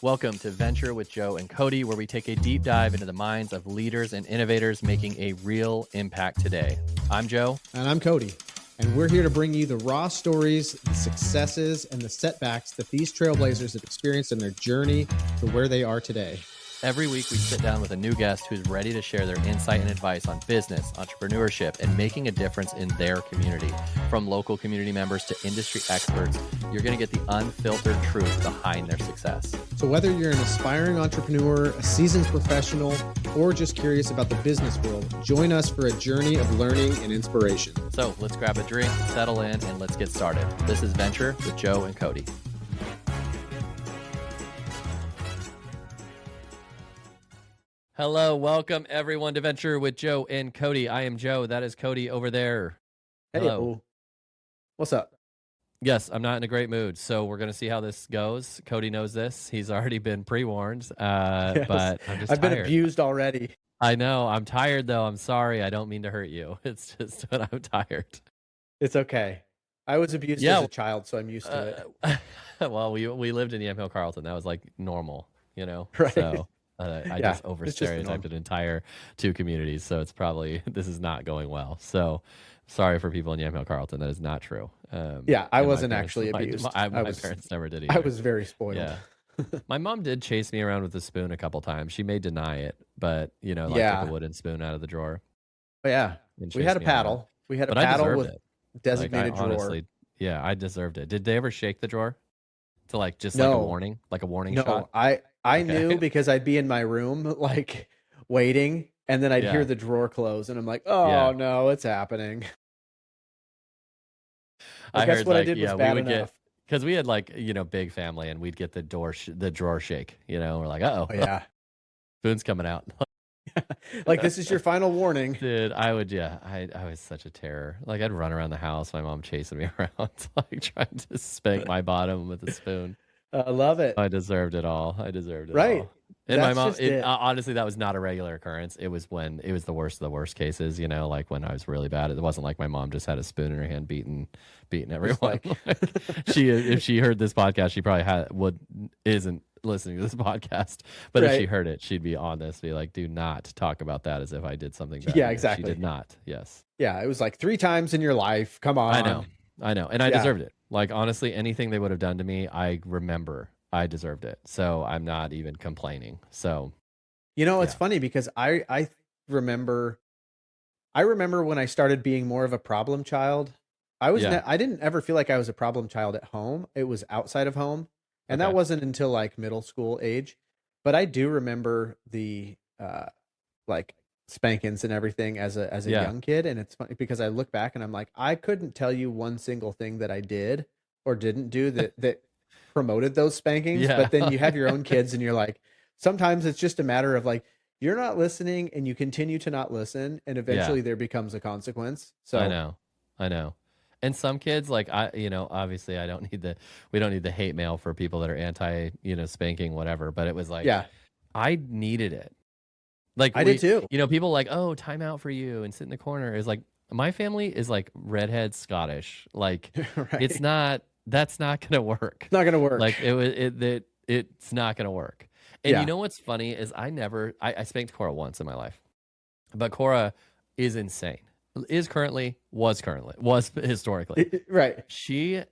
Welcome to Venture with Joe and Cody, where we take a deep dive into the minds of leaders and innovators making a real impact today. I'm Joe. And I'm Cody. And we're here to bring you the raw stories, the successes, and the setbacks that these trailblazers have experienced in their journey to where they are today. Every week, we sit down with a new guest who's ready to share their insight and advice on business, entrepreneurship, and making a difference in their community. From local community members to industry experts, you're going to get the unfiltered truth behind their success. So whether you're an aspiring entrepreneur, a seasoned professional, or just curious about the business world, join us for a journey of learning and inspiration. So let's grab a drink, settle in, and let's get started. This is Venture with Joe and Cody. Hello, welcome everyone to Venture with Joe and Cody. I am Joe. That is Cody over there. Hello. Hey, what's up? Yes, I'm not in a great mood, so we're going to see how this goes. Cody knows this. He's already been pre-warned, Yes. but I've been abused already. I know. I'm tired, though. I'm sorry. I don't mean to hurt you. It's just that I'm tired. It's okay. I was abused as a child, so I'm used to it. Well, we lived in Yamhill, Carlton. That was like normal, you know? Right. So I just over-stereotyped an entire two communities, so it's probably, this is not going well. So sorry for people in Yamhill, Carlton. That is not true. I wasn't actually abused. My parents never did either. I was very spoiled. Yeah. My mom did chase me around with a spoon a couple times. She may deny it, but, you know, took a wooden spoon out of the drawer. But yeah, we had a paddle. We had a paddle with designated drawer. Honestly, yeah, I deserved it. Did they ever shake the drawer to like just like a warning shot? No, I knew because I'd be in my room like waiting, and then I'd hear the drawer close, and I'm like, oh no, it's happening. I guess what I did was bad enough. Because we had like, you know, big family, and we'd get the drawer shake, you know, we're like, oh yeah, spoon's coming out. Like, this is your final warning. Dude, I was such a terror. Like, I'd run around the house, my mom chasing me around, like trying to spank my bottom with a spoon. I love it. I deserved it all. Right. All. And my mom, honestly, that was not a regular occurrence. It was when it was the worst of the worst cases, you know, like when I was really bad. It wasn't like my mom just had a spoon in her hand beating everyone. If she heard this podcast, she probably isn't listening to this podcast. But if she heard it, she'd be on this, be like, do not talk about that as if I did something bad. Yeah, exactly. She did not. Yes. Yeah, it was like 3 times in your life. Come on. I know. And I deserved it. Like, honestly, anything they would have done to me, I remember I deserved it. So I'm not even complaining. So, you know, it's funny because I remember when I started being more of a problem child. I didn't ever feel like I was a problem child at home. It was outside of home. And that wasn't until like middle school age. But I do remember the like spankings and everything as a young kid. And it's funny because I look back and I'm like, I couldn't tell you one single thing that I did or didn't do that promoted those spankings. But then you have your own kids and you're like, sometimes it's just a matter of like, you're not listening and you continue to not listen, and eventually there becomes a consequence. So I know. And some kids, like, obviously we don't need the hate mail for people that are anti, spanking, whatever. But it was like, I needed it. Like, I did too. You know, people like, oh, time out for you and sit in the corner. Is like, my family is like redhead Scottish. Like, that's not going to work. It's not going to work. Like, it's not going to work. And you know what's funny is I spanked Cora once in my life, but Cora is insane. Was historically. Right. She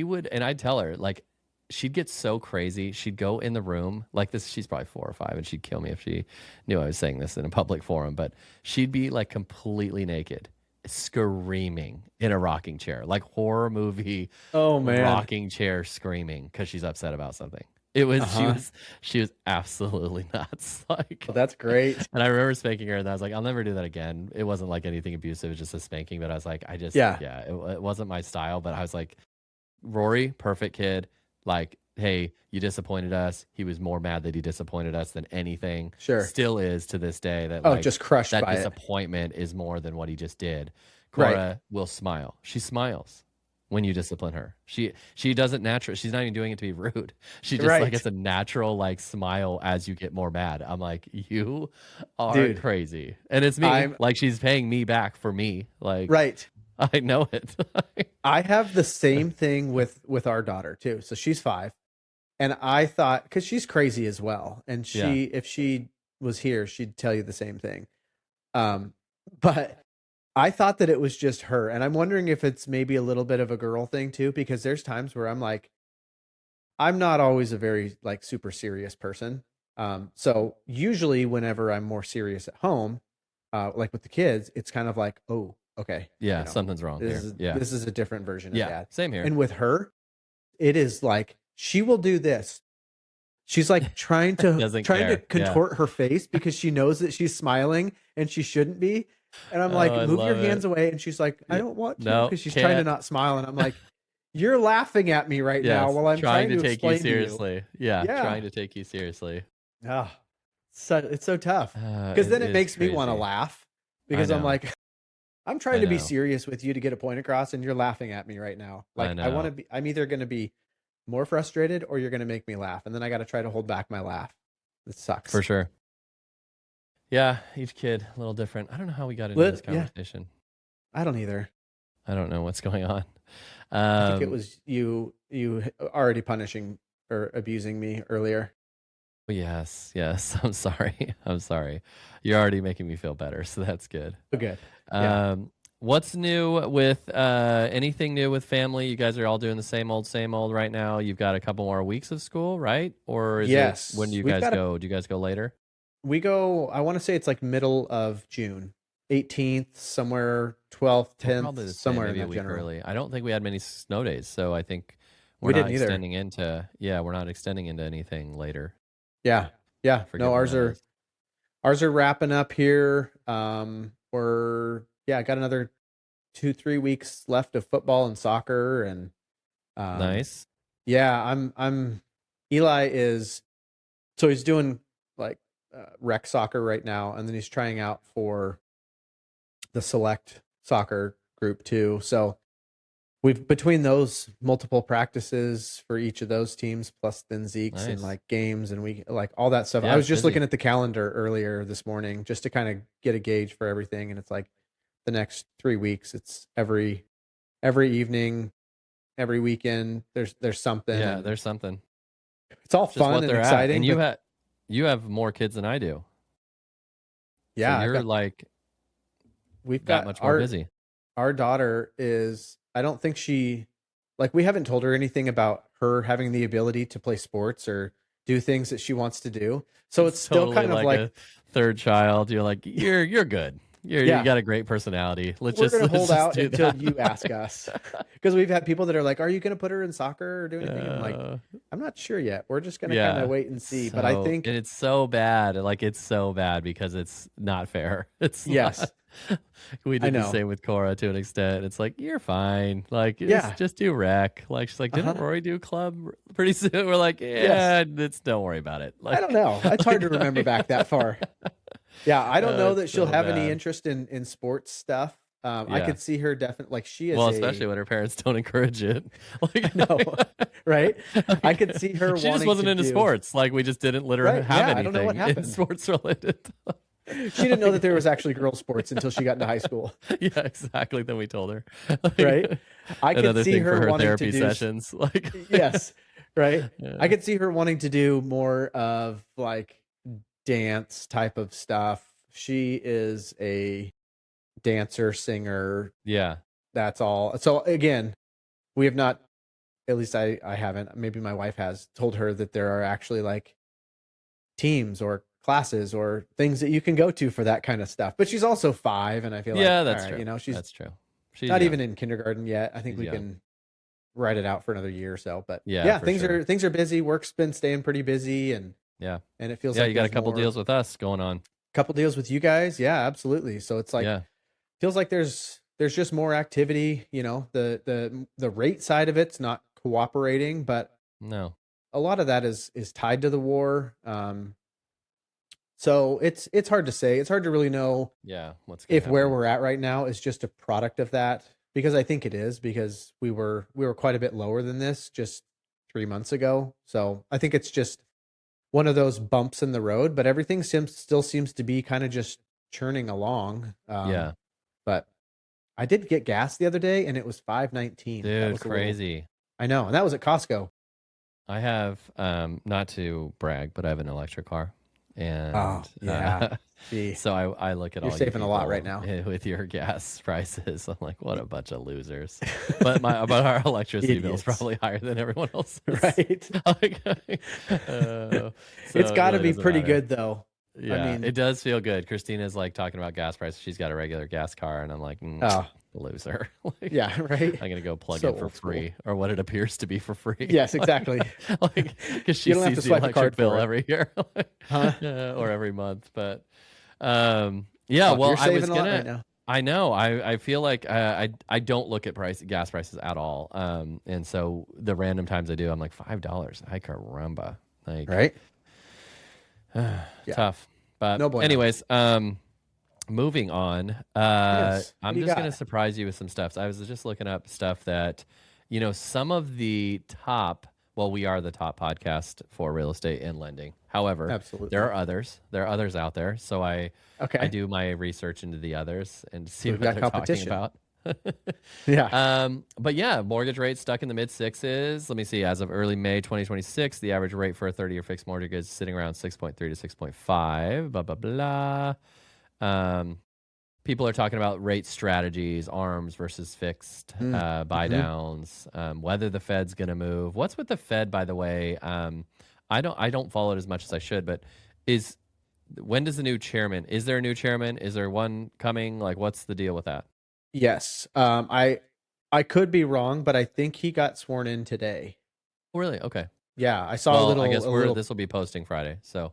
would, and I'd tell her, like, she'd get so crazy. She'd go in the room like this. She's probably 4 or 5, and she'd kill me if she knew I was saying this in a public forum, but she'd be like completely naked, screaming in a rocking chair, like horror movie. Oh man. Rocking chair screaming because she's upset about something. It was she was absolutely nuts. Like, well, that's great. And I remember spanking her, and I was like, I'll never do that again. It wasn't like anything abusive; it was just a spanking. But I was like, it wasn't my style. But I was like, Rory, perfect kid. Like, hey, you disappointed us. He was more mad that he disappointed us than anything. Sure, still is to this day. That just crushed. That by disappointment is more than what he just did. Cora will smile. She smiles when you discipline her. She doesn't naturally, she's not even doing it to be rude. She just like, it's a natural like smile as you get more mad. I'm like, you are crazy. And it's me. Like, she's paying me back for me. Like, I know it. I have the same thing with our daughter too. So she's 5. And I thought, because she's crazy as well, and Yeah. if she was here, she'd tell you the same thing. But I thought that it was just her, and I'm wondering if it's maybe a little bit of a girl thing too, because there's times where I'm like, I'm not always a very like super serious person. So usually whenever I'm more serious at home, like with the kids, it's kind of like, oh, okay, Yeah. Something's wrong here. Yeah. this is a different version of dad. Same here. And with her, it is like she will do this. She's like trying to contort her face because she knows that she's smiling and she shouldn't be. And I'm like, move your hands away. And she's like, I don't want to, because she's trying to not smile. And I'm like, you're laughing at me right now while I'm trying to take you seriously. Yeah, trying to take you seriously. Oh, it's so tough. Because then it makes me want to laugh, because I'm like, I'm trying to be serious with you to get a point across, and you're laughing at me right now. Like, I'm either going to be more frustrated or you're going to make me laugh. And then I got to try to hold back my laugh. It sucks. For sure. Yeah. Each kid a little different. I don't know how we got into this conversation. I don't either. I don't know what's going on. I think it was you already punishing or abusing me earlier. Yes. I'm sorry. You're already making me feel better, so that's good. Good. Yeah. What's new with anything new with family? You guys are all doing the same old right now. You've got a couple more weeks of school, right? Or is it, when do you guys go? Do you guys go later? We go, I want to say it's like middle of June, 18th, somewhere 12th, 10th, somewhere in that general. Early. I don't think we had many snow days, so I think we're not extending into anything later. Yeah. No, ours are wrapping up here. I got another 2-3 weeks left of football and soccer, and nice. Yeah, Eli is, so he's doing like rec soccer right now, and then he's trying out for the select soccer group too. So we've, between those multiple practices for each of those teams, plus then Zeke's and like games and we like all that stuff. I was just looking at the calendar earlier this morning just to kind of get a gauge for everything, and it's like the next 3 weeks, it's every evening, every weekend. There's something. Yeah, there's something. It's all fun and exciting. And you have more kids than I do. Yeah, so you're we've got got much more busy. Our daughter is, I don't think we haven't told her anything about her having the ability to play sports or do things that she wants to do. So it's still kind of like a third child. You're like, you're good. You got a great personality. We're going to hold out until you ask us, because we've had people that are like, are you going to put her in soccer or do anything? I'm like, I'm not sure yet. We're just going to kind of wait and see. But I think, and it's so bad. Like, it's so bad because it's not fair. We did the same with Cora to an extent. It's like, you're fine. Like, just do rec. Like, she's like, didn't Rory do club pretty soon? We're like, don't worry about it. Like, I don't know. It's hard to remember back that far. Yeah, I don't know that she'll have any interest in sports stuff. I could see her definitely, like, she is especially when her parents don't encourage it. Like, no, right? I could see her. She just wasn't into sports. Like, we just didn't let her have anything. I don't know what happened. Sports related. She didn't know that there was actually girls sports until she got into high school. Yeah, exactly. Then we told her. Right. I could see her wanting therapy to do sessions. Like, yes, right. Yeah. I could see her wanting to do more of like dance type of stuff. She is a dancer, singer. Yeah, that's all. So again, we have not, at least I haven't, maybe my wife has, told her that there are actually like teams or classes or things that you can go to for that kind of stuff. But she's also 5, and I feel that's true. You know, that's true. She's not even in kindergarten yet. I think we can write it out for another year or so. But things are busy. Work's been staying pretty busy, and it feels like you got a couple deals with us going on. Couple deals with you guys, absolutely. So it's like feels like there's just more activity. You know, the rate side of it's not cooperating, but no, a lot of that is tied to the war. So it's hard to say. It's hard to really know if where we're at right now is just a product of that, because I think it is, because we were quite a bit lower than this just 3 months ago. So I think it's just one of those bumps in the road, but everything still seems to be kind of just churning along. But I did get gas the other day and it was $5.19. Dude, crazy. I know. And that was at Costco. I have, not to brag, but I have an electric car. Oh, And yeah. See, so I look at you're all you saving a lot right people now. with your gas prices. I'm like, what a bunch of losers. But our electricity bill is Idiots. probably higher than everyone else's. Right? Like, It's so it got to really be doesn't pretty matter. good though. I Yeah, mean, it does feel good. Christina's like talking about gas prices. She's got a regular gas car, and I'm like, oh, loser. Like, yeah, right? I'm gonna go plug So in for old school. free, or what it appears to be for free. Yes, exactly. Like, because she You don't have to sees the swipe a card electric bill for it. every year, Huh? or every month. But yeah. Oh, Well, you're I was saving a lot right gonna. now. I know. I feel like I don't look at gas prices at all. And so the random times I do, I'm like $5. Ay caramba. Like, Right? Yeah. tough. But No bueno. anyways, moving on. Yes. What I'm do you just gonna got? surprise you with some stuff. So I was just looking up stuff that, some of the top. Well, we are the top podcast for real estate and lending. However, there Absolutely. are others. There are others out there. So I Okay. do my research into the others and see We've what got they're talking competition. about. Yeah. But yeah, mortgage rates stuck in the mid sixes. Let me see. As of early May 2026, the average rate for a 30-year fixed mortgage is sitting around 6.3 to 6.5. Blah blah blah. Um, People are talking about rate strategies, ARMs versus fixed, buy Mm-hmm. downs, whether the Fed's going to move. What's with the Fed, by the way? I don't follow it as much as I should, but is when does the new chairman? Is there a new chairman? Is there one coming? Like, what's the deal with that? Yes. I could be wrong, but I think he got sworn in today. Oh, really? Okay. Yeah, I saw Well, I guess a little. this will be posting Friday, so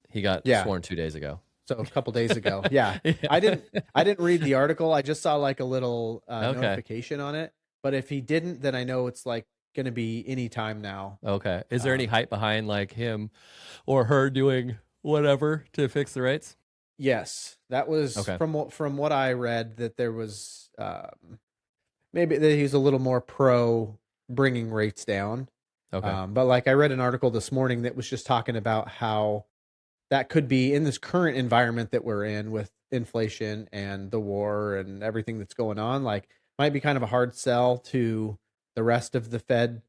he got Yeah, sworn 2 days ago. so a couple days ago. Yeah, I Yeah. didn't I didn't read the article. I just saw like a little Okay. notification on it. But if he didn't, then I know it's like going to be any time now. Okay. Is there any Um, hype behind like him or her doing whatever to fix the rates? yes, that was Okay. from what I read that there was maybe that he's a little more pro bringing rates down. Okay. But like I read an article this morning that was just talking about how that could be in this current environment that we're in with inflation and the war and everything that's going on, like might be kind of a hard sell to the rest of the Fed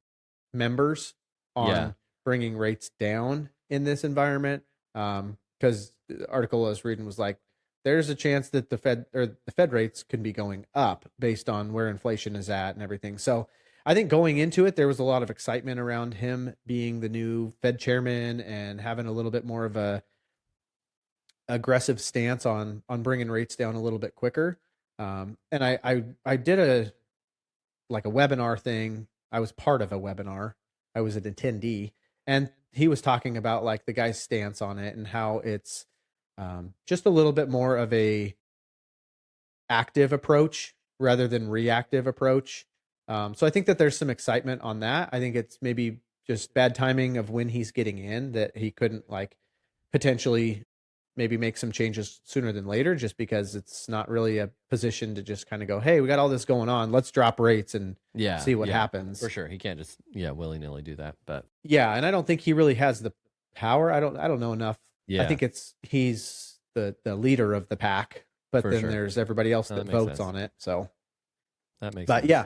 members Yeah. on bringing rates down in this environment. Because the article I was reading was like, there's a chance that the Fed rates could be going up based on where inflation is at and everything. So I think going into it, there was a lot of excitement around him being the new Fed chairman and having a little bit more of a aggressive stance on bringing rates down a little bit quicker. And I did a like a webinar thing. I was part of a webinar. I was an attendee, and he was talking about like the guy's stance on it and how it's just a little bit more of a active approach rather than reactive approach. So I think that there's some excitement on that. I think it's maybe just bad timing of when he's getting in that he couldn't like potentially maybe make some changes sooner than later just because it's not really a position to just kind of go, hey, we got all this going on. Let's drop rates and Yeah. see what Yeah. happens. For sure. He can't just willy nilly do that. But Yeah, and I don't think he really has the power. I don't know enough. I yeah, think he's the leader of the pack, but for then sure. there's everybody else No, that that makes votes sense. on it. So, That makes but sense. yeah,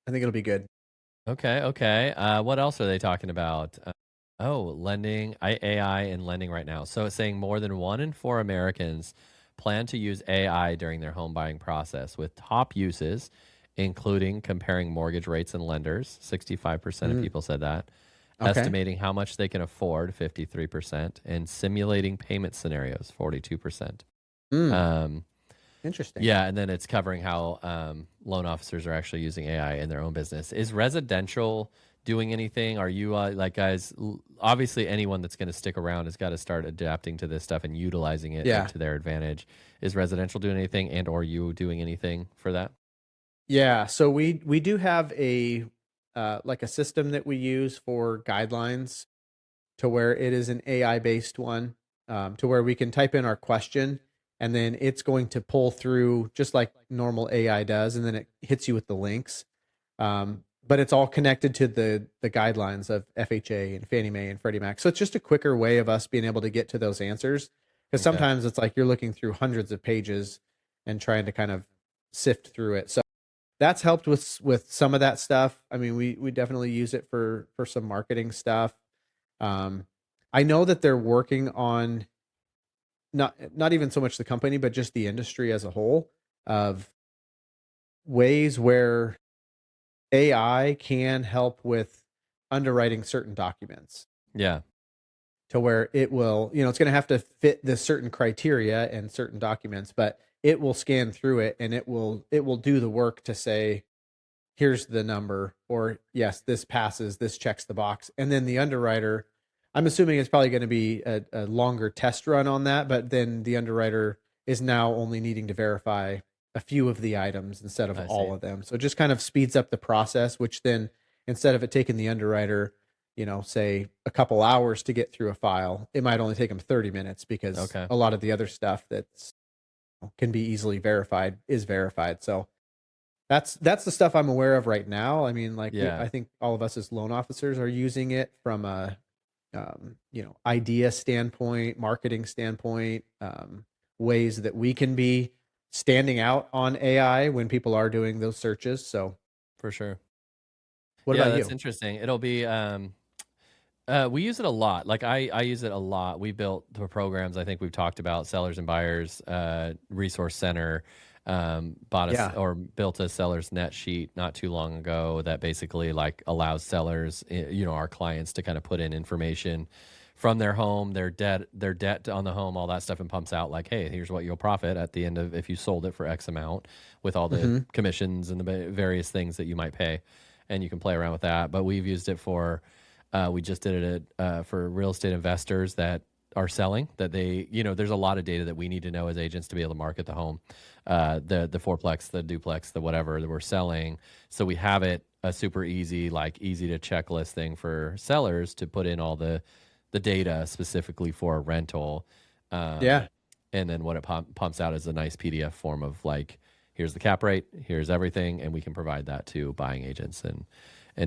I think it'll be good. Okay. Okay. What else are they talking about? Lending, AI and lending right now. So it's saying more than 1 in 4 Americans plan to use AI during their home buying process, with top uses including comparing mortgage rates and lenders. 65% of Mm, people said that. okay. Estimating how much they can afford, 53%, and simulating payment scenarios, 42%. Mm, Um, interesting. yeah, and then it's covering how loan officers are actually using AI in their own business. Is residential doing anything? Are you like guys? Obviously, anyone that's going to stick around has got to start adapting to this stuff and utilizing it like Yeah. to their advantage. Is residential doing anything, and or you doing anything for that? Yeah, so we do have a like a system that we use for guidelines to where it is an AI based one, to where we can type in our question and then it's going to pull through just like normal AI does, and then it hits you with the links. But it's all connected to the guidelines of FHA and Fannie Mae and Freddie Mac. So it's just a quicker way of us being able to get to those answers. Because Okay. sometimes it's like you're looking through hundreds of pages and trying to kind of sift through it. So that's helped with some of that stuff. I mean, we definitely use it for some marketing stuff. Um, I know that they're working on not even so much the company, but just the industry as a whole of ways where AI can help with underwriting certain documents Yeah. to where it will, it's going to have to fit this certain criteria and certain documents, but it will scan through it and it will do the work to say, here's the number, or yes, this passes, this checks the box. And then the underwriter, I'm assuming it's probably going to be a longer test run on that, but then the underwriter is now only needing to verify a few of the items instead of I all see. of them. So it just kind of speeds up the process, which then instead of it taking the underwriter, say a couple hours to get through a file, it might only take them 30 minutes because Okay. a lot of the other stuff that's can be easily verified is verified. So that's the stuff I'm aware of right now. I mean, like Yeah. I think all of us as loan officers are using it from a idea standpoint, marketing standpoint, ways that we can be standing out on AI when people are doing those searches. So, For sure. what Yeah, about that's you? interesting. It'll be we use it a lot. Like I use it a lot. We built the programs. I think we've talked about sellers and buyers, resource center, bought us Yeah. or built a seller's net sheet not too long ago that basically like allows sellers, our clients to kind of put in information from their home, their debt on the home, all that stuff, and pumps out like, hey, here's what you'll profit at the end of if you sold it for X amount with all the Hmm. commissions and the various things that you might pay, and you can play around with that. But we've used it for we just did it for real estate investors that are selling. That they, there's a lot of data that we need to know as agents to be able to market the home, the fourplex, the duplex, the whatever that we're selling. So we have it a super easy, like easy to checklist thing for sellers to put in all the data specifically for a rental. Um, Yeah. and then what it pumps out is a nice PDF form of like, here's the cap rate, here's everything, and we can provide that to buying agents and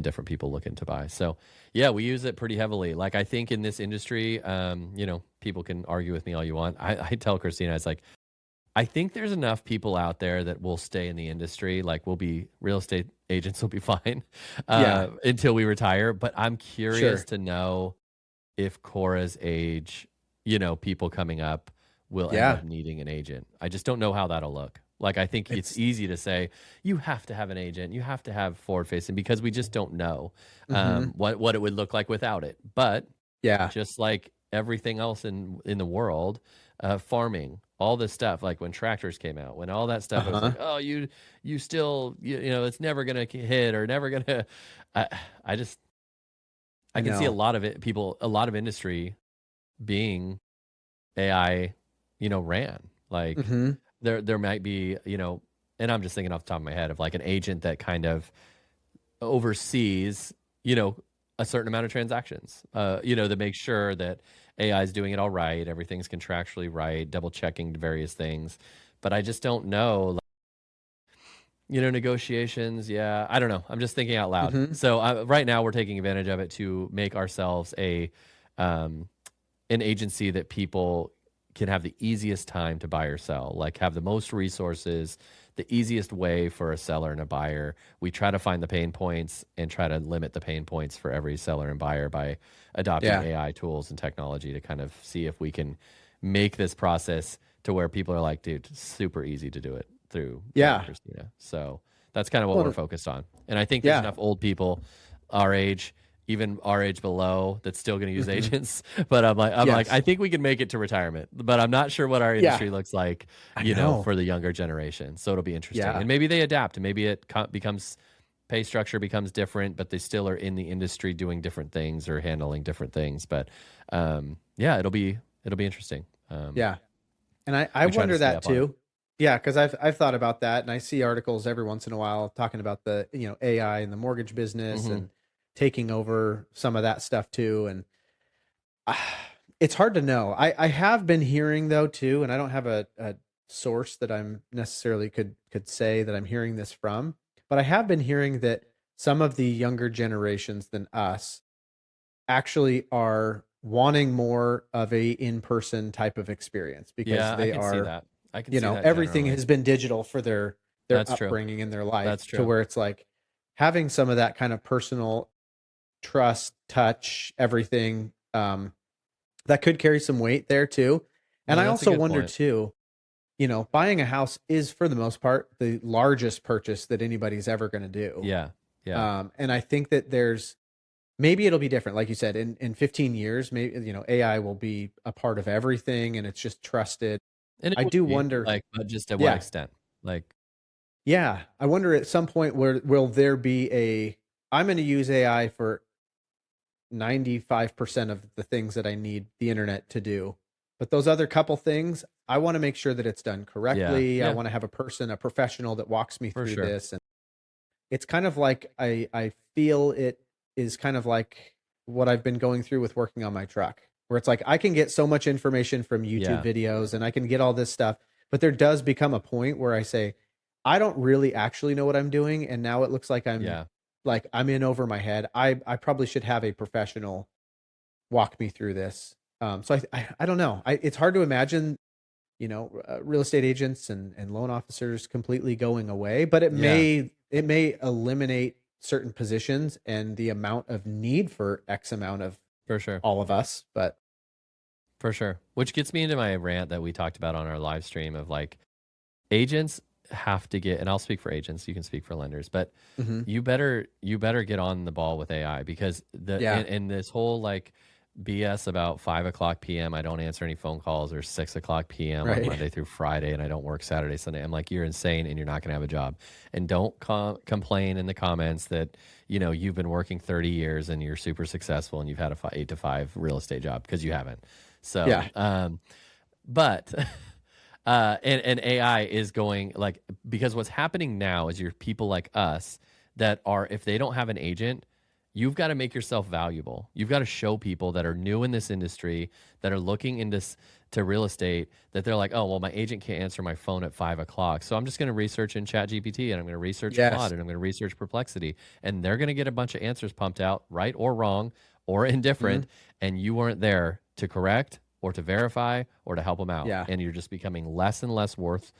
different people looking to buy. So yeah, we use it pretty heavily. Like I think in this industry, people can argue with me all you want. I tell Christina, it's like I think there's enough people out there that will stay in the industry. Like we'll be real estate agents will be fine Yeah. until we retire. But I'm curious Sure. to know if Cora's age, people coming up will end Yeah. up needing an agent. I just don't know how that'll look. Like I think it's It's, easy to say you have to have an agent, you have to have forward facing because we just don't know hmm what it would look like without it. But yeah. just like everything else in the world, farming, all this stuff, like when tractors came out, when all that Uh stuff, I was like, huh. oh, you still, it's never gonna hit or never gonna. I, I just I I can see a know. lot of a lot of industry being AI, ran. Like Hmm. there might be, and I'm just thinking off the top of my head of like an agent that kind of oversees, a certain amount of transactions, to make sure that AI is doing it all right, everything's contractually right, double checking various things. But I just don't know, like, negotiations. Yeah, I don't know. I'm just thinking out loud. Hmm. So right now we're taking advantage of it to make ourselves um, an agency that people can have the easiest time to buy or sell, like have the most resources, the easiest way for a seller and a buyer. We try to find the pain points and try to limit the pain points for every seller and buyer by adopting Yeah. AI tools and technology to kind of see if we can make this process to where people are like, dude, super easy to do it through John and Yeah. Christina. So that's kind of what we're Well, focused on. And I think there's yeah. enough old people our age, even our age below, that's still going to use Hmm. agents. But I'm like, I Yes. think we can make it to retirement. But I'm not sure what our Yeah. industry looks like, I know. for the younger generation. So it'll be interesting, Yeah. and maybe they adapt, and maybe it becomes pay structure becomes different, but they still are in the industry doing different things or handling different things. But yeah, it'll be interesting. Yeah. And I We try to wonder stay that up on it. too. Yeah, because I've thought about that, and I see articles every once in a while talking about the AI in the mortgage business Hmm. and taking over some of that stuff too. And it's hard to know. I have been hearing though too, and I don't have a source that I'm necessarily could say that I'm hearing this from, but I have been hearing that some of the younger generations than us actually are wanting more of a in-person type of experience because Yeah, I they can see are, that. I can see that everything generally. has been digital for their their That's true. upbringing in their life, That's to true. where it's like having some of that kind of personal trust, touch, everything, that could carry some weight there too. And No, I that's a also good wonder point. too, buying a house is for the most part the largest purchase that anybody's ever going to do. Yeah. Yeah. And I think that maybe it'll be different. Like you said, in 15 years, maybe, AI will be a part of everything and it's just trusted. And it I would do be wonder. like, but just to what Yeah. extent? Like, Yeah. I wonder at some point where will there be I'm going to use AI for 95% of the things that I need the internet to do. But those other couple things, I want to make sure that it's done yeah. correctly. I Yeah. want to have a professional that walks me For through sure. this. And it's kind of like I feel it is kind of like what I've been going through with working on my truck, where it's like I can get so much information from YouTube Yeah. videos and I can get all this stuff, but there does become a point where I say, I don't really actually know what I'm doing. And now it looks like Yeah. I'm in over my head. I probably should have a professional walk me through this. So I don't know. It's hard to imagine, real estate agents and loan officers completely going away, but Yeah. it may eliminate certain positions and the amount of need for X amount of For sure. all of us. But For sure. Which gets me into my rant that we talked about on our live stream of like agents have to get, and I'll speak for agents, you can speak for lenders, but mhm. you better get on the ball with AI because Yeah, and this whole like BS about 5 o'clock p.m. I don't answer any phone calls or 6 o'clock p.m. on right. Monday through Friday and I don't work Saturday, Sunday. I'm like, you're insane and you're not going to have a job. And don't complain in the comments that, you've been working 30 years and you're super successful and you've had a 8 to 5 real estate job because you haven't. So, Yeah, but and AI is going like because what's happening now is you're people like us that are if they don't have an agent, you've got to make yourself valuable. You've got to show people that are new in this industry that are looking into to real estate that they're like, oh well, my agent can't answer my phone at 5 o'clock, so I'm just going to research in Chat GPT and I'm going to research yes, Claude and I'm going to research Perplexity, and they're going to get a bunch of answers pumped out, right or wrong or mhm. indifferent, and you weren't there to correct or to verify or to help them out. Yeah, And you're just becoming less and less worth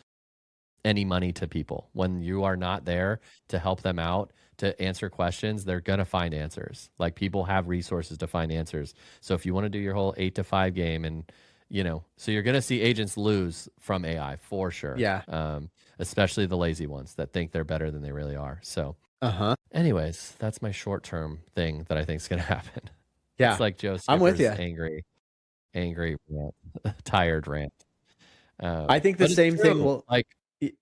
any money to people. When you are not there to help them out, to answer questions, they're going to find answers. Like people have resources to find answers. So if you want to do your whole 8 to 5 game and, so you're going to see agents lose from AI for sure. yeah, Especially the lazy ones that think they're better than they really are. So, uh-huh, anyways, that's my short term thing that I think is going to happen. It's yeah. like Joe I'm with Skipper's you. angry rant, tired rant. I think the But it's same thing true. will. Like,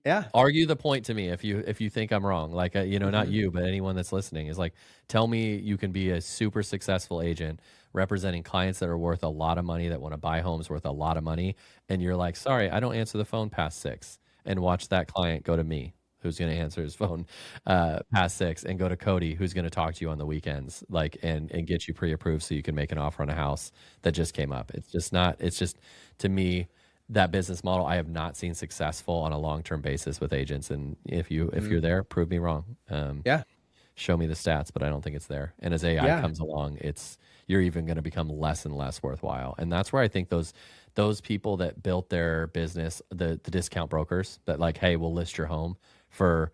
Yeah. argue the point to me if you think I'm wrong. Like, not Mhm. you, but anyone that's listening is like, tell me you can be a super successful agent representing clients that are worth a lot of money that want to buy homes worth a lot of money, and you're like, sorry, I don't answer the phone past 6, and watch that client go to me, who's going to answer his phone past 6, and go to Cody, who's going to talk to you on the weekends, like, and get you pre-approved so you can make an offer on a house that just came up. It's just not. It's just to me that business model I have not seen successful on a long-term basis with agents. And if Mhm. you're there, prove me wrong. Yeah. Show me the stats, but I don't think it's there. And as AI Yeah. comes along, you're even going to become less and less worthwhile. And that's where I think those people that built their business, the discount brokers that like, hey, we'll list your home for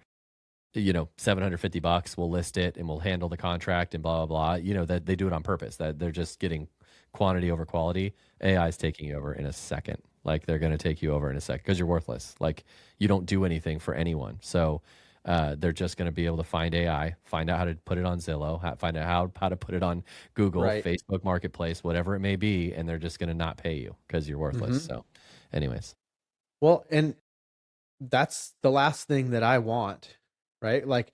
$750, we'll list it and we'll handle the contract and blah blah blah. That they do it on purpose. That they're just getting quantity over quality. AI is taking you over in a second. Like they're going to take you over in a second because you're worthless. Like you don't do anything for anyone. So they're just going to be able to find AI, find out how to put it on Zillow, find out how to put it on Google, Right. Facebook Marketplace, whatever it may be, and they're just going to not pay you because you're worthless. Mhm. So, anyways, Well, and that's the last thing that I want, right? Like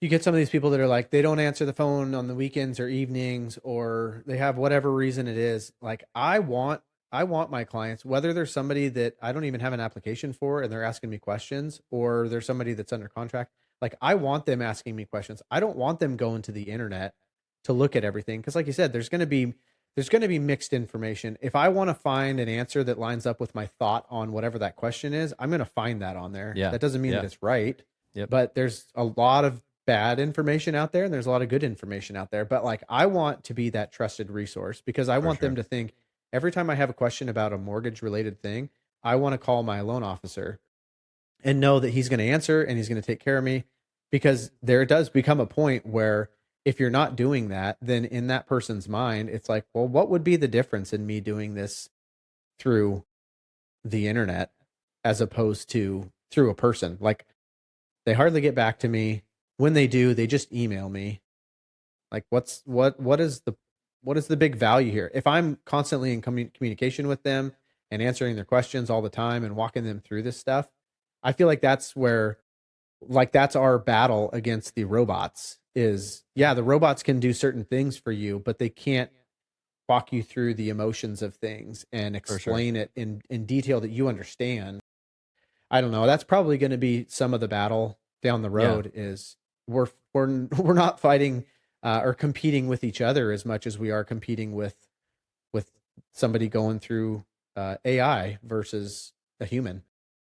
you get some of these people that are like they don't answer the phone on the weekends or evenings, or they have whatever reason it is. Like I want my clients, whether there's somebody that I don't even have an application for and they're asking me questions, or there's somebody that's under contract, like I want them asking me questions. I don't want them going to the internet to look at everything, because like you said, there's going to be mixed information. If I want to find an answer that lines up with my thought on whatever that question is, I'm going to find that on there. yeah, That doesn't mean that yeah, it's right, yep, but there's a lot of bad information out there and there's a lot of good information out there. But like I want to be that trusted resource, because I for want them sure. to think every time I have a question about a mortgage related thing, I want to call my loan officer and know that he's going to answer and he's going to take care of me. Because there does become a point where if you're not doing that, then in that person's mind, it's like, well, what would be the difference in me doing this through the internet as opposed to through a person? Like, they hardly get back to me. When they do, they just email me. Like, what is the big value here? If I'm constantly in communication with them and answering their questions all the time and walking them through this stuff, I feel like that's where, like, that's our battle against the robots. Is, yeah, the robots can do certain things for you, but they can't walk you through the emotions of things and explain it in detail that you understand. I don't know. That's probably going to be some of the battle down the road. Is we're not fighting or competing with each other as much as we are competing with somebody going through AI versus a human.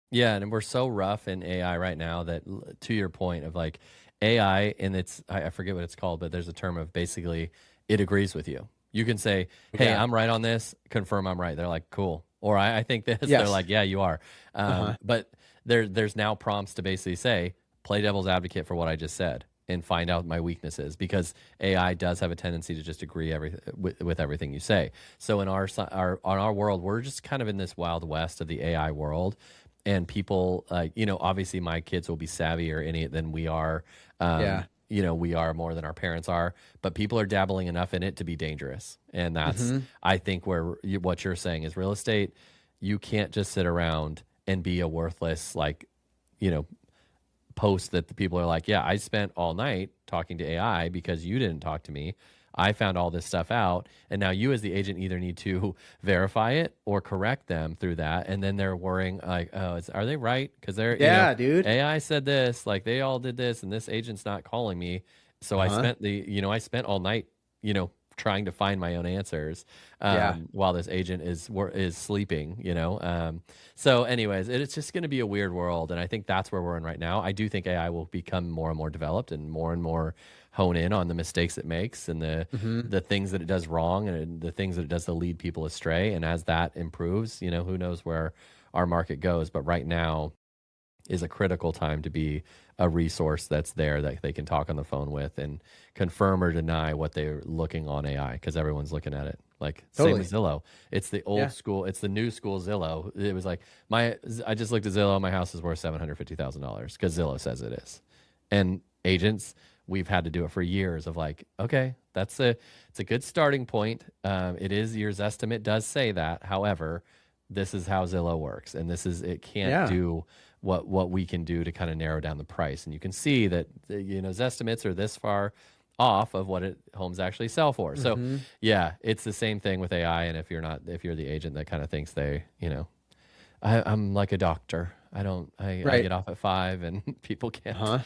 Yeah, and we're so rough in AI right now that, to your point of like AI, and I forget what it's called, but there's a term of basically it agrees with you. You can say, "Hey, I'm right on this. Confirm I'm right." They're like, "Cool," or I think this. Yes. They're like, "Yeah, you are." But there's now prompts to basically say, "Play devil's advocate for what I just said and find out my weaknesses," because AI does have a tendency to just agree with everything you say. So in our world, we're just kind of in this wild west of the AI world. And people, obviously my kids will be savvier in it than we are. We are more than our parents are, but people are dabbling enough in it to be dangerous. And that's, I think, what you're saying is real estate. You can't just sit around and be a worthless, post that the people are like, yeah, I spent all night talking to AI because you didn't talk to me. I found all this stuff out, and now you as the agent either need to verify it or correct them through that, and then they're worrying like, oh, are they right? Because dude, AI said this, like they all did this, and this agent's not calling me, so I spent all night, trying to find my own answers, while this agent is sleeping, So, anyways, it's just going to be a weird world, and I think that's where we're in right now. I do think AI will become more and more developed and more hone in on the mistakes it makes and the things that it does wrong and the things that it does to lead people astray. And as that improves, who knows where our market goes. But right now is a critical time to be a resource that's there that they can talk on the phone with and confirm or deny what they're looking on AI, because everyone's looking at it. Like same as Zillow. It's the old school. It's the new school Zillow. It was like I just looked at Zillow. My house is worth $750,000 because Zillow says it is. And agents, we've had to do it for years of like, okay, it's a good starting point. It is, your estimate does say that. However, this is how Zillow works, and it can't do what we can do to kind of narrow down the price. And you can see that estimates are this far off of what homes actually sell for. So yeah, it's the same thing with AI. And if you're the agent that kind of thinks I'm like a doctor. I get off at 5 and people can't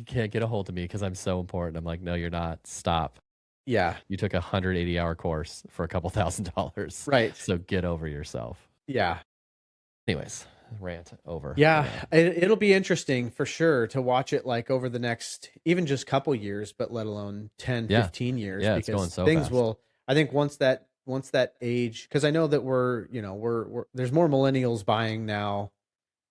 get a hold of me because I'm so important. I'm like, no, you're not. Stop. Yeah. You took a 180-hour course for a couple $1,000s. Right. So get over yourself. Yeah. Anyways, rant over. Yeah. It'll be interesting for sure to watch it like over the next, even just couple years, but let alone 10, 15 years. Yeah. It's going so things fast. will, I think once that age, because I know that we're there's more millennials buying now,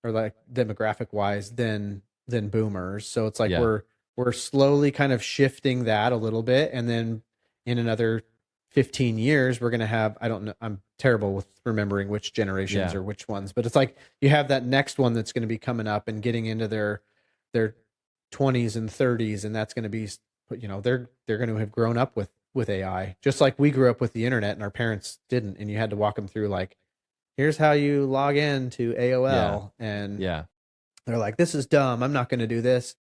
or like demographic wise, than boomers. So it's like we're slowly kind of shifting that a little bit, and then in another 15 years we're going to have, I don't know, I'm terrible with remembering which generations or which ones, but it's like you have that next one that's going to be coming up and getting into their 20s and 30s, and that's going to be, they're going to have grown up with AI, just like we grew up with the internet and our parents didn't, and you had to walk them through like, here's how you log in to AOL. And they're like, this is dumb, I'm not going to do this.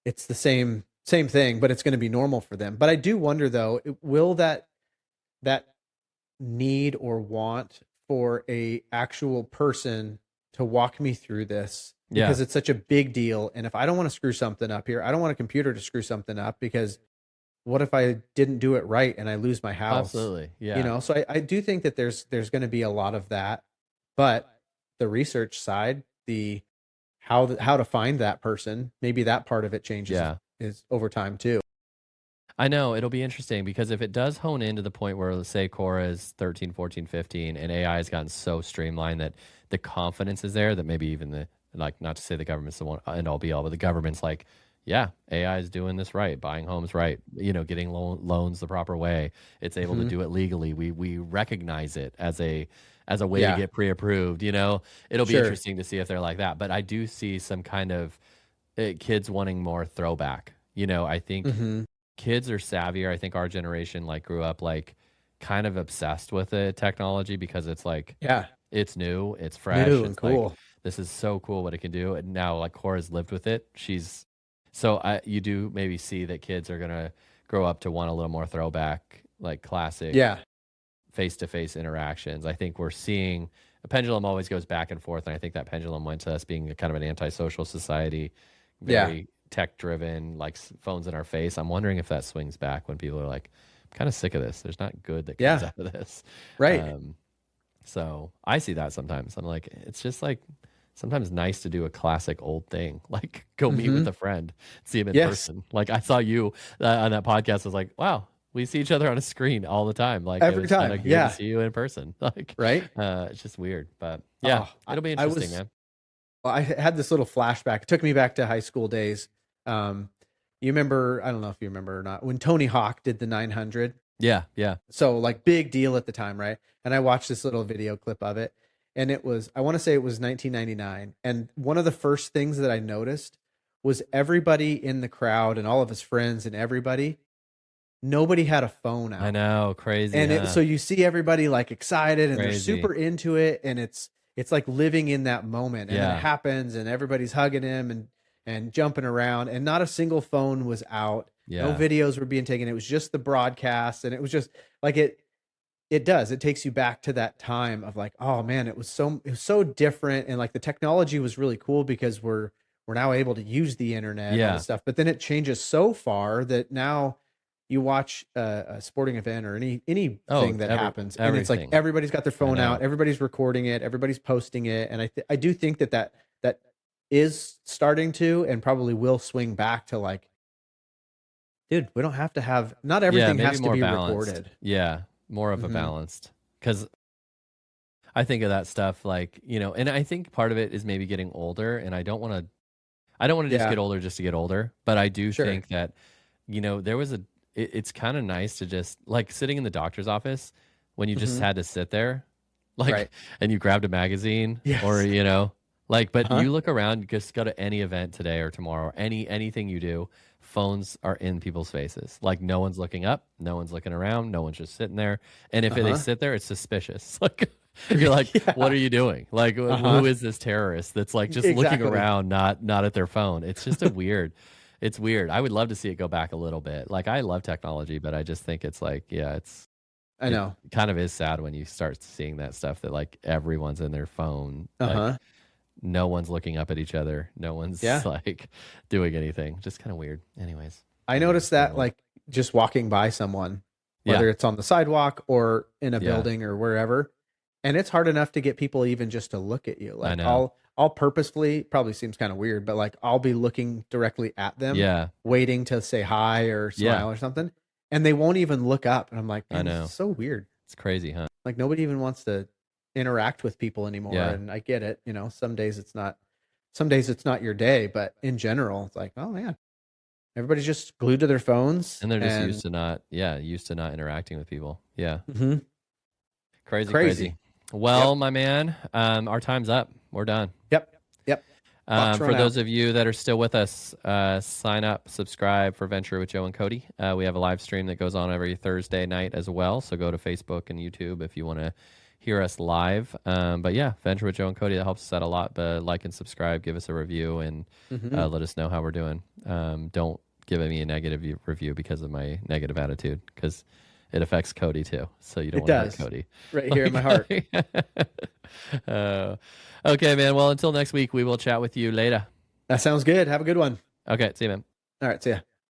It's the same thing, but it's going to be normal for them. But I do wonder though, will that need or want for a actual person to walk me through this, because it's such a big deal. And if I don't want to screw something up here, I don't want a computer to screw something up, because what if I didn't do it right and I lose my house? Absolutely. Yeah. So I do think that there's going to be a lot of that, but the research side, the how to find that person, maybe that part of it changes is over time too. I know it'll be interesting, because if it does hone in to the point where, let's say Cora is 13, 14, 15, and AI has gotten so streamlined that the confidence is there that maybe even like, not to say the government's the one and all be all, but the government's like, yeah, AI is doing this right, buying homes right, getting loans the proper way. It's able to do it legally. We recognize it as a way to get pre-approved. It'll be interesting to see if they're like that. But I do see some kind of kids wanting more throwback. I think kids are savvier. I think our generation like grew up like kind of obsessed with the technology because it's like, it's new, it's fresh, new it's and cool. Like, this is so cool what it can do. And now like Cora's lived with it. So you do maybe see that kids are gonna grow up to want a little more throwback, like classic, face-to-face interactions. I think we're seeing a pendulum always goes back and forth, and I think that pendulum went to us being a kind of an antisocial society, very tech-driven, like phones in our face. I'm wondering if that swings back when people are like, I'm kind of sick of this. There's not good that comes out of this, right? So I see that sometimes. I'm like, it's just like sometimes nice to do a classic old thing, like go meet with a friend, see him in person. Like I saw you on that podcast. I was like, wow, we see each other on a screen all the time. Like every time, good to see you in person. Like, right? It's just weird, but it'll be interesting, man. Well, I had this little flashback. It took me back to high school days. You remember? I don't know if you remember or not when Tony Hawk did the 900. Yeah. So like big deal at the time, right? And I watched this little video clip of it. And it was, I want to say it was 1999. And one of the first things that I noticed was everybody in the crowd and all of his friends and everybody, nobody had a phone out. I know, crazy. And so you see everybody like excited and they're super into it. And it's like living in that moment. And then it happens and everybody's hugging him and jumping around. And not a single phone was out. No videos were being taken. It was just the broadcast. And it was just like it takes you back to that time of like, oh man, it was so different. And like the technology was really cool because we're now able to use the internet and all this stuff. But then it changes so far that now you watch a sporting event or anything that happens. And it's like, everybody's got their phone out, everybody's recording it, everybody's posting it. And I do think that is starting to, and probably will swing back to like, dude, we don't have to have, not everything has to be recorded. Yeah. More of a balanced, because I think of that stuff like, and I think part of it is maybe getting older, and I don't want to just get older just to get older, but I do think that, there was it's kind of nice to just like sitting in the doctor's office when you just had to sit there, like, and you grabbed a magazine or, but you look around, just go to any event today or tomorrow, or anything you do, phones are in people's faces. Like no one's looking up, no one's looking around, no one's just sitting there. And if they sit there, it's suspicious. Like you're like, what are you doing? Like who is this terrorist that's like just looking around, not at their phone? It's just it's weird. I would love to see it go back a little bit. Like I love technology, but I just think it's like, I know. It kind of is sad when you start seeing that stuff that like everyone's in their phone. Like, no one's looking up at each other. No one's like doing anything. Just kind of weird. Anyways. I noticed that like just walking by someone, whether it's on the sidewalk or in a building or wherever. And it's hard enough to get people even just to look at you. Like I know. I'll purposefully, probably seems kind of weird, but like I'll be looking directly at them, waiting to say hi or smile or something. And they won't even look up. And I'm like, man, I know. This is so weird. It's crazy, huh? Like nobody even wants to interact with people anymore. And I get it. Some days it's not your day, but in general, it's like, oh man, everybody's just glued to their phones. And they're just used to not interacting with people. Yeah. Mm-hmm. Crazy. Well, my man, our time's up. We're done. Yep. For those of you that are still with us, sign up, subscribe for Venture with Joe and Cody. We have a live stream that goes on every Thursday night as well. So go to Facebook and YouTube if you want to hear us live. But yeah, Venture with Joe and Cody, that helps us out a lot. But like and subscribe, give us a review, and let us know how we're doing. Don't give me a negative review because of my negative attitude, because it affects Cody too. So you don't want to hurt Cody. Right here in my heart. Okay, man. Well, until next week, we will chat with you later. That sounds good. Have a good one. Okay. See you, man. All right. See ya.